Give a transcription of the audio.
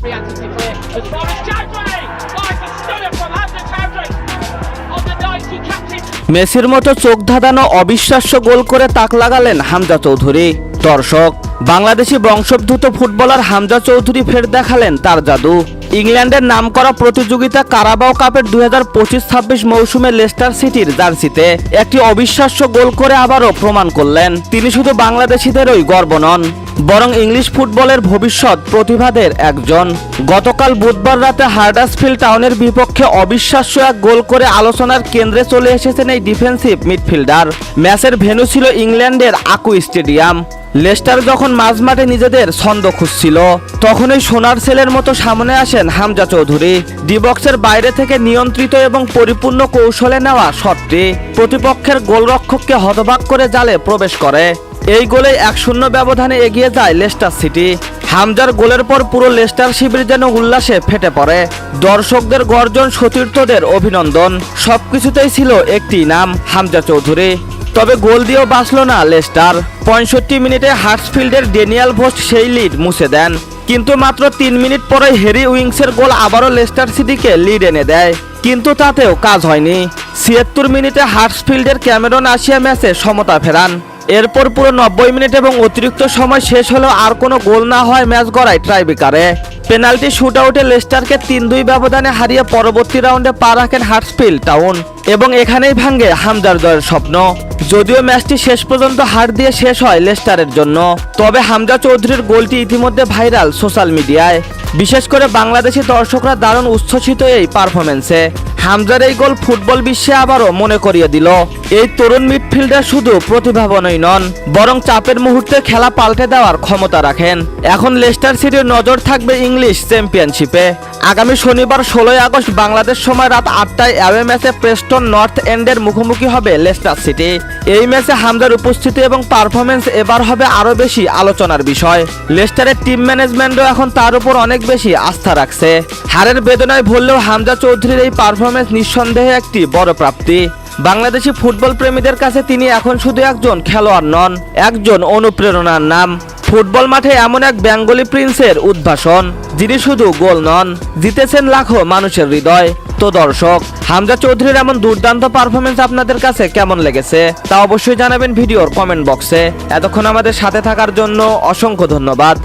Anthony Clear as far as Chowdhury. Oh, it's a stunner from Hamza Chowdhury on the night he captained. মেসির মতো চোখ ধাঁধানো অবিশ্বাস্য গোল করে তাক লাগালেন হামজা চৌধুরী। দর্শক, বাংলাদেশি বংশোদ্ভূত ফুটবলার হামজা চৌধুরী ফের দেখালেন তার জাদু। ইংল্যান্ডের নামকরা প্রতিযোগিতা কারাবাও কাপের 2025-26 মৌসুমে লেস্টার সিটির জার্সিতে একটি অবিশ্বাস্য গোল করে আবারও প্রমাণ করলেন তিনি শুধু বাংলাদেশিদেরই গর্ব নন, বরং ইংলিশ ফুটবলের ভবিষ্যৎ প্রতিভাদের একজন। গতকাল বুধবার রাতে হাডার্সফিল্ড টাউনের বিপক্ষে অবিশ্বাস্য এক গোল করে আলোচনার কেন্দ্রে চলে এসেছেন এই ডিফেন্সিভ মিডফিল্ডার। ম্যাচের ভেন্যু ছিল ইংল্যান্ডের আকু স্টেডিয়াম। লেস্টার যখন মাঝমাঠে নিজেদের ছন্দ খুঁজছিল, তখনই সোনার সেলের মতো সামনে আসেন হামজা চৌধুরী। ডি বক্সের বাইরে থেকে নিয়ন্ত্রিত এবং পরিপূর্ণ কৌশলে নেওয়া শটটি প্রতিপক্ষের গোলরক্ষককে হতবাক করে জালে প্রবেশ করে। এই গোলে 1-0 ব্যবধানে এগিয়ে যায় লেস্টার সিটি। হামজার গোলের পর পুরো লেস্টার শিবির যেন উল্লাসে ফেটে পড়ে। দর্শকদের গর্জন, সতীর্থদের অভিনন্দন, সবকিছুতেই ছিল একটি নাম, হামজা চৌধুরী। তবে গোল দিয়েও বাঁচল না লেস্টার। 65 মিনিটে হাডার্সফিল্ডের ড্যানিয়েল ভোস্ট সেই লিড মুছে দেন, কিন্তু মাত্র 3 মিনিট পরেই হ্যারি উইংসের গোল আবারও লেস্টার সিটিকে লিড এনে দেয়। কিন্তু তাতেও কাজ হয়নি। 76 মিনিটে হাডার্সফিল্ডের ক্যামেরন আসিয়া ম্যাচে সমতা ফেরান। এরপর পুরো 90 মিনিট এবং অতিরিক্ত সময় শেষ হলেও আর কোনো গোল না হয় ম্যাচ গড়ায় ট্রাইব্রেকারে। পেনাল্টি শুটআউটে লেস্টারকে 3-2 ব্যবধানে হারিয়ে পরবর্তী রাউন্ডে পা রাখেন হাডার্সফিল্ড টাউন এবং এখানেই ভাঙে হামজার জয়ের স্বপ্ন। যদিও ম্যাচটি শেষ পর্যন্ত হার দিয়ে শেষ হয় লেস্টারের জন্য, তবে হামজা চৌধুরীর গোলটি ইতিমধ্যে ভাইরাল সোশ্যাল মিডিয়ায়। বিশেষ করে বাংলাদেশি দর্শকরা দারুণ উচ্ছ্বসিত এই পারফরমেন্সে। হামজার এই গোল ফুটবল বিশ্বে আবারও মনে করিয়ে দিল এই তরুণ মিডফিল্ডার শুধু প্রতিভাবানই নন, বরং চাপের মুহূর্তে খেলা পাল্টে দেওয়ার ক্ষমতা রাখেন। এখন লেস্টার সিটির নজর থাকবে ইংলিশ চ্যাম্পিয়নশিপে। আগামী শনিবার 16 আগস্ট বাংলাদেশ সময় রাত 8টায় অ্যাওয়ে ম্যাচে প্রেস্টন নর্থ এন্ডের মুখোমুখি হবে লেস্টার সিটি। এই ম্যাচে হামজার উপস্থিতি এবং পারফরমেন্স এবার হবে আরও বেশি আলোচনার বিষয়। লেস্টারের টিম ম্যানেজমেন্টও এখন তার উপর অনেক বেশি আস্থা রাখছে। হারের বেদনায় ভুললেও হামজা চৌধুরীর এই পারফরমেন্স নিঃসন্দেহে একটি বড় প্রাপ্তি। বাংলাদেশি ফুটবল প্রেমীদের কাছে তিনি এখন শুধু একজন খেলোয়াড় নন, একজন অনুপ্রেরণার নাম। ফুটবল মাঠে এমন এক বেঙ্গলি প্রিন্সের উদ্ভাসন, যিনি শুধু গোল নন, জিতেছেন লাখো মানুষের হৃদয়। তো দর্শক, হামজা চৌধুরীর এমন দুর্দান্ত পারফরমেন্স আপনাদের কাছে কেমন লেগেছে তা অবশ্যই জানাবেন ভিডিওর কমেন্ট বক্সে। এতক্ষণ আমাদের সাথে থাকার জন্য অসংখ্য ধন্যবাদ।